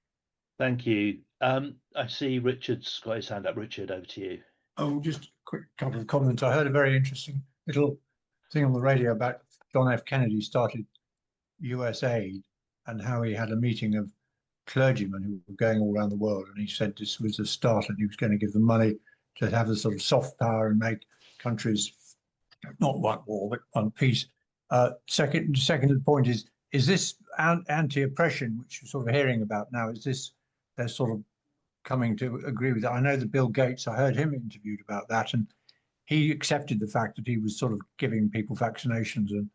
A: Thank you. I see Richard's got his hand up. Richard, over to you.
F: Oh, just a quick couple of comments. I heard a very interesting little thing on the radio about John F. Kennedy started USAID and how he had a meeting of clergymen who were going all around the world, and he said this was a start and he was going to give them money to have a sort of soft power and make countries not want war but want peace. Second point is this anti-oppression, which you're sort of hearing about now, is this they're sort of coming to agree with it? I know that Bill Gates, I heard him interviewed about that, and he accepted the fact that he was sort of giving people vaccinations and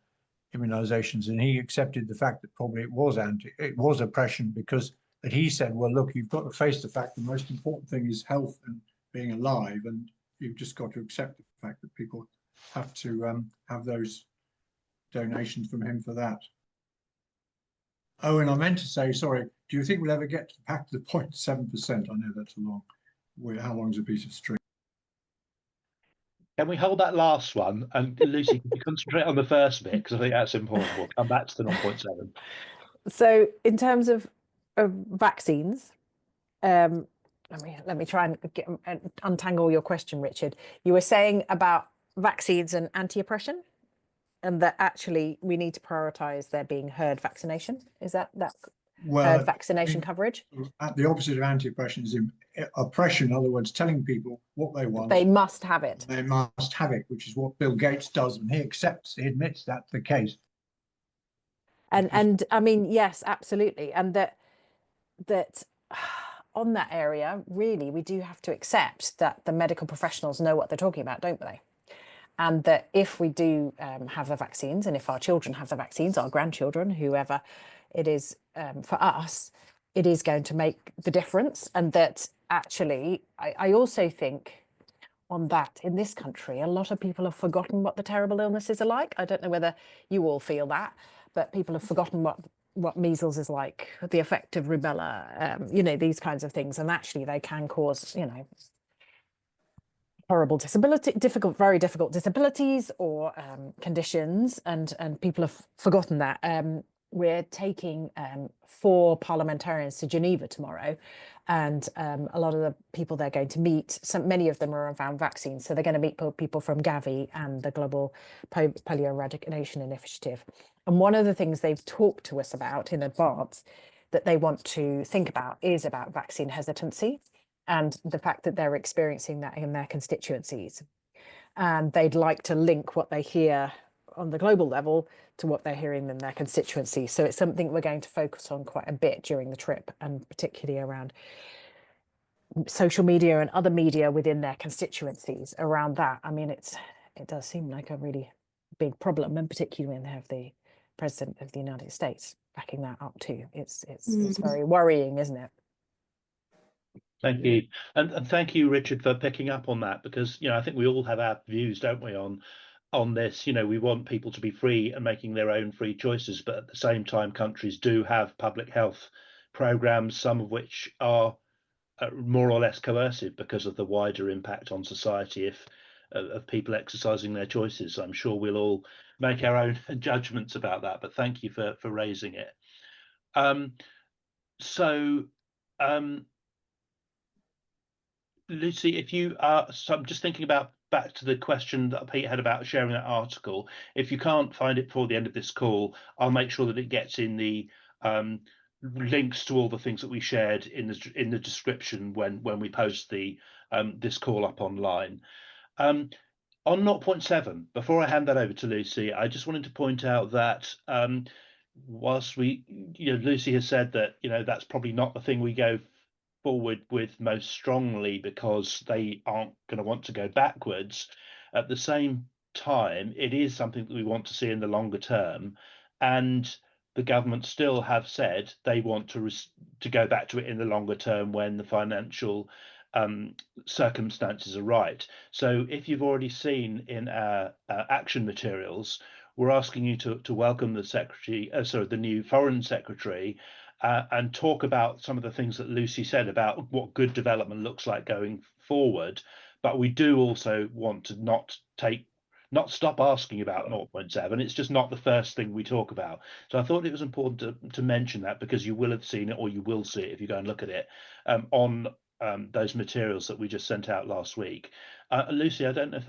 F: immunizations, and he accepted the fact that probably it was oppression, because that he said, well, look, you've got to face the fact the most important thing is health and being alive, and you've just got to accept the fact that people have to have those donations from him for that. Oh, and I meant to say, sorry, do you think we'll ever get back to the 0.7%? I know that's a long way. How long's a piece of string?
A: Can we hold that last one? And Lucy, can you concentrate on the first bit? Because I think that's important. We'll come back to the 0.7.
D: So in terms of vaccines, let me try and untangle your question, Richard. You were saying about vaccines and anti-oppression, and that actually we need to prioritise there being herd vaccination. Is that herd vaccination coverage?
F: The opposite of anti-oppression is oppression. In other words, telling people what they want.
D: They must have it.
F: They must have it, which is what Bill Gates does, and he admits that's the case.
D: And I mean, yes, absolutely, and that that on that area, really, we do have to accept that the medical professionals know what they're talking about, don't they? And that if we do have the vaccines, and if our children have the vaccines, our grandchildren, whoever it is, for us, it is going to make the difference. And that actually, I also think on that, in this country, a lot of people have forgotten what the terrible illnesses are like. I don't know whether you all feel that, but people have forgotten what measles is like, the effect of rubella, you know, these kinds of things. And actually they can cause, you know, horrible disability, very difficult disabilities or conditions, and people have forgotten that. We're taking 4 parliamentarians to Geneva tomorrow, and a lot of the people they're going to meet, many of them are around vaccines, so they're going to meet people from Gavi and the Global Polio Eradication Initiative. And one of the things they've talked to us about in advance that they want to think about is about vaccine hesitancy, and the fact that they're experiencing that in their constituencies. And they'd like to link what they hear on the global level to what they're hearing in their constituency. So it's something we're going to focus on quite a bit during the trip, and particularly around social media and other media within their constituencies around that. I mean, it does seem like a really big problem, and particularly when they have the President of the United States backing that up too. It's very worrying, isn't it?
A: Thank you. And thank you, Richard, for picking up on that, because, you know, I think we all have our views, don't we, on this. You know, we want people to be free and making their own free choices, but at the same time, countries do have public health programs, some of which are more or less coercive because of the wider impact on society of people exercising their choices. I'm sure we'll all make our own judgments about that, but thank you for raising it. Lucy, if you are, so I'm just thinking about back to the question that Pete had about sharing that article. If you can't find it before the end of this call, I'll make sure that it gets in the links to all the things that we shared in the description when we post the this call up online. On 0.7, before I hand that over to Lucy, I just wanted to point out that whilst Lucy has said that, you know, that's probably not the thing we go forward with most strongly because they aren't going to want to go backwards. At the same time, it is something that we want to see in the longer term, and the government still have said they want to go back to it in the longer term when the financial circumstances are right. So if you've already seen in our action materials, we're asking you to welcome the new Foreign Secretary, and talk about some of the things that Lucy said about what good development looks like going forward. But we do also want to not stop asking about 0.7. It's just not the first thing we talk about. So I thought it was important to mention that, because you will have seen it, or you will see it if you go and look at it on those materials that we just sent out last week. Lucy, I don't know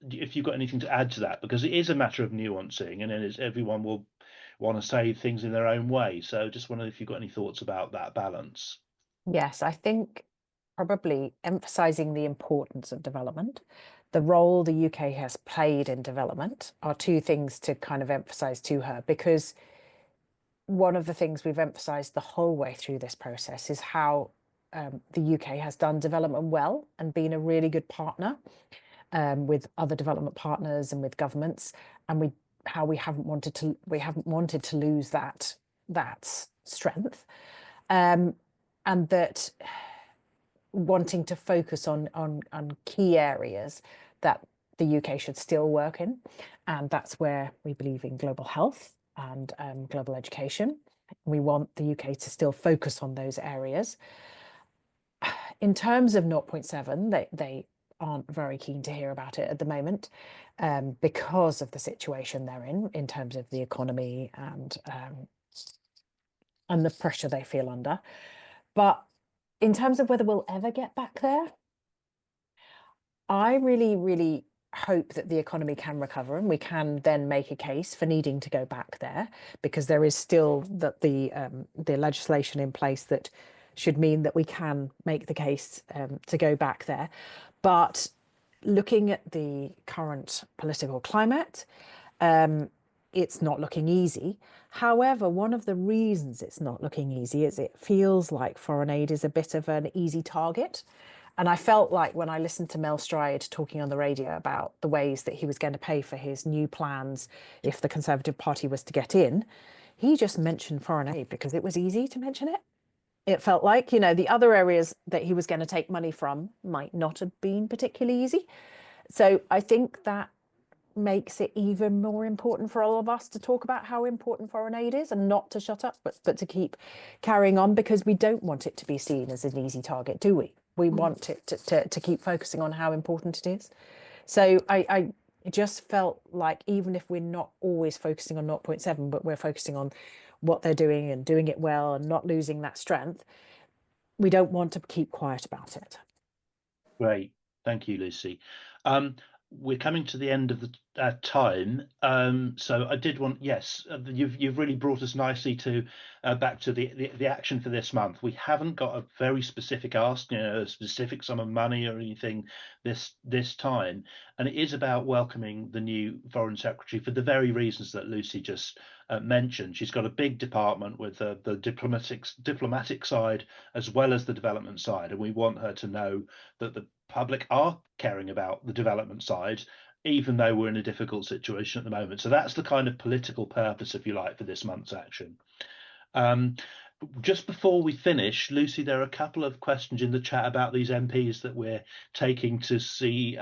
A: if you've got anything to add to that, because it is a matter of nuancing, and then everyone will want to say things in their own way. So just wondering if you've got any thoughts about that balance.
D: Yes, I think probably emphasizing the importance of development, the role the UK has played in development, are two things to kind of emphasize to her, because one of the things we've emphasized the whole way through this process is how the UK has done development well and been a really good partner with other development partners and with governments, and how we haven't wanted to lose that strength, and that wanting to focus on key areas that the UK should still work in, and that's where we believe in global health and global education. We want the UK to still focus on those areas. In terms of 0.7, they aren't very keen to hear about it at the moment, because of the situation they're in terms of the economy and the pressure they feel under. But in terms of whether we'll ever get back there, I really, really hope that the economy can recover and we can then make a case for needing to go back there, because there is still the legislation in place that should mean that we can make the case to go back there. But looking at the current political climate, it's not looking easy. However, one of the reasons it's not looking easy is it feels like foreign aid is a bit of an easy target. And I felt like when I listened to Mel Stride talking on the radio about the ways that he was going to pay for his new plans if the Conservative Party was to get in, he just mentioned foreign aid because it was easy to mention it. It felt like, you know, the other areas that he was going to take money from might not have been particularly easy. So I think that makes it even more important for all of us to talk about how important foreign aid is and not to shut up, but to keep carrying on, because we don't want it to be seen as an easy target, do we? We want it to keep focusing on how important it is. So I just felt like even if we're not always focusing on 0.7, but we're focusing on what they're doing and doing it well and not losing that strength, we don't want to keep quiet about it.
A: Great. Thank you, Lucy. We're coming to the end of the time, so I did want, yes, you've really brought us nicely to back to the action for this month. We haven't got a very specific ask, you know, a specific sum of money or anything this time, and it is about welcoming the new Foreign Secretary for the very reasons that Lucy just mentioned. She's got a big department with the diplomatic side as well as the development side, and we want her to know that the public are caring about the development side, even though we're in a difficult situation at the moment. So that's the kind of political purpose, if you like, for this month's action. Just before we finish, Lucy, there are a couple of questions in the chat about these MPs that we're taking to see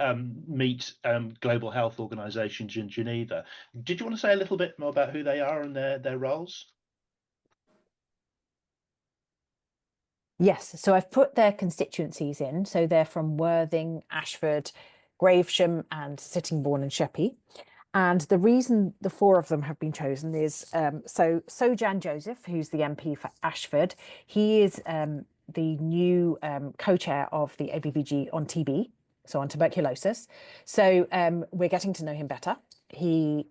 A: meet global health organisations in Geneva. Did you want to say a little bit more about who they are and their roles?
D: Yes, so I've put their constituencies in. So they're from Worthing, Ashford, Gravesham and Sittingbourne and Sheppey. And the reason the four of them have been chosen is, so Sojan Joseph, who's the MP for Ashford, he is the new co-chair of the ABVG on TB, so on tuberculosis. So we're getting to know him better. He's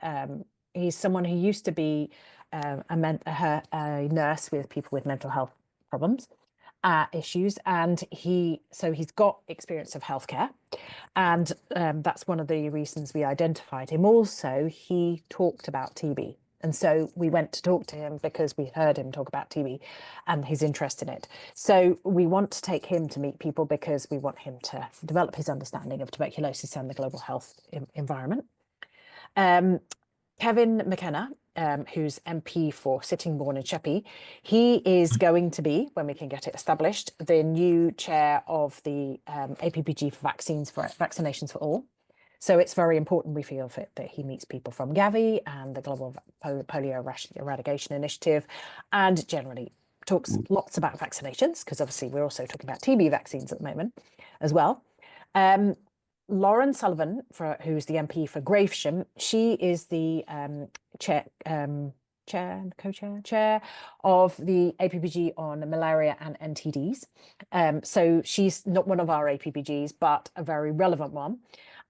D: someone who used to be a nurse with people with mental health problems. Issues, and he's got experience of healthcare, and that's one of the reasons we identified him. Also, he talked about TB, and so we went to talk to him because we heard him talk about TB and his interest in it. So we want to take him to meet people because we want him to develop his understanding of tuberculosis and the global health environment. Kevin McKenna, who's MP for Sittingbourne and Sheppey, he is going to be, when we can get it established, the new chair of the APPG for vaccinations for all. So it's very important, we feel, that he meets people from Gavi and the Global Polio Eradication Initiative, and generally talks lots about vaccinations, because obviously we're also talking about TB vaccines at the moment as well. Lauren Sullivan, who's the MP for Gravesham, she is the chair of the APPG on malaria and NTDs. So she's not one of our APPGs, but a very relevant one.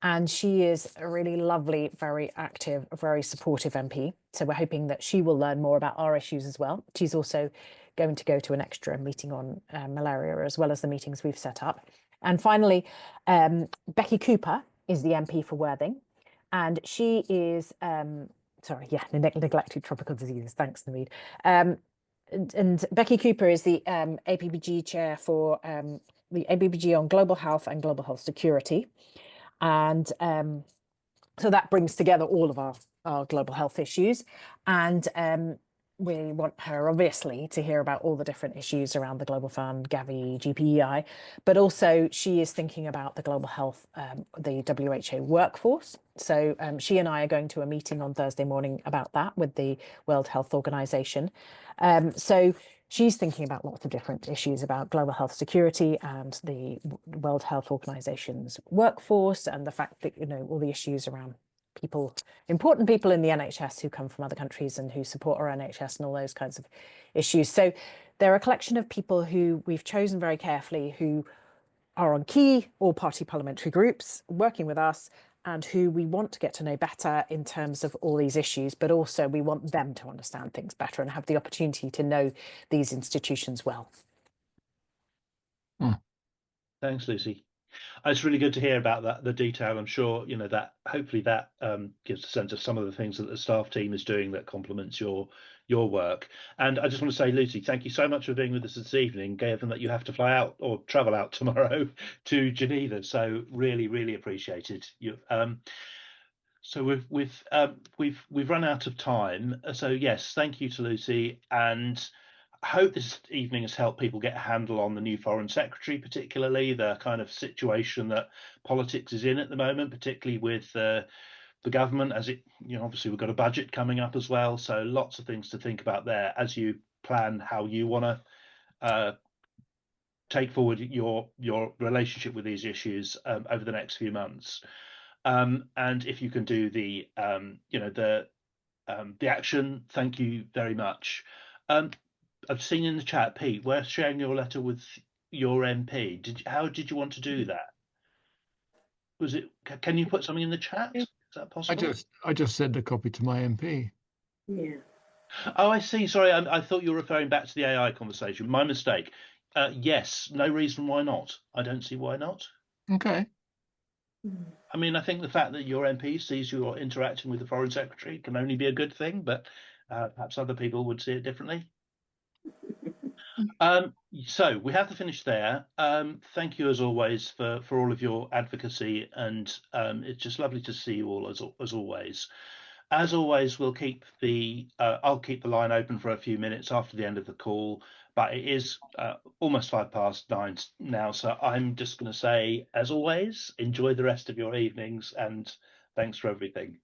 D: And she is a really lovely, very active, very supportive MP. So we're hoping that she will learn more about our issues as well. She's also going to go to an extra meeting on malaria, as well as the meetings we've set up. And finally, Becky Cooper is the MP for Worthing, and she is, neglected tropical diseases. Thanks, Naveed. And Becky Cooper is the APPG chair for the APPG on global health and global health security. And so that brings together all of our global health issues. And we want her, obviously, to hear about all the different issues around the Global Fund, Gavi, GPEI, but also she is thinking about the global health, the WHO workforce. So she and I are going to a meeting on Thursday morning about that with the World Health Organization. So she's thinking about lots of different issues about global health security and the World Health Organization's workforce, and the fact that, you know, all the issues around important people in the NHS who come from other countries and who support our NHS and all those kinds of issues. So they're a collection of people who we've chosen very carefully, who are on key all-party parliamentary groups working with us, and who we want to get to know better in terms of all these issues, but also we want them to understand things better and have the opportunity to know these institutions well.
A: Thanks, Lucy. It's really good to hear about the detail. I'm sure, you know, that hopefully that gives a sense of some of the things that the staff team is doing that complements your your work. And I just want to say, Lucy, thank you so much for being with us this evening, given that you have to fly out or travel out tomorrow to Geneva. So really appreciated you. So we've run out of time. So yes, thank you to Lucy, and I hope this evening has helped people get a handle on the new Foreign Secretary, particularly the kind of situation that politics is in at the moment, particularly with the government, as it, obviously we've got a budget coming up as well, so lots of things to think about there as you plan how you want to take forward your relationship with these issues over the next few months. And if you can do the action, thank you very much. I've seen in the chat, Pete, we're sharing your letter with your MP. How did you want to do that? Was it? Can you put something in the chat? Is that possible?
B: I just sent a copy to my MP.
E: Yeah.
A: Oh, I see. Sorry, I thought you were referring back to the AI conversation. My mistake. Yes, no reason why not. I don't see why not.
B: Okay.
A: I mean, I think the fact that your MP sees you interacting with the Foreign Secretary can only be a good thing, but perhaps other people would see it differently. So we have to finish there. Thank you as always for all of your advocacy, and it's just lovely to see you all as always. As always, we'll keep I'll keep the line open for a few minutes after the end of the call, but it is almost 9:05 now, so I'm just going to say, as always, enjoy the rest of your evenings, and thanks for everything.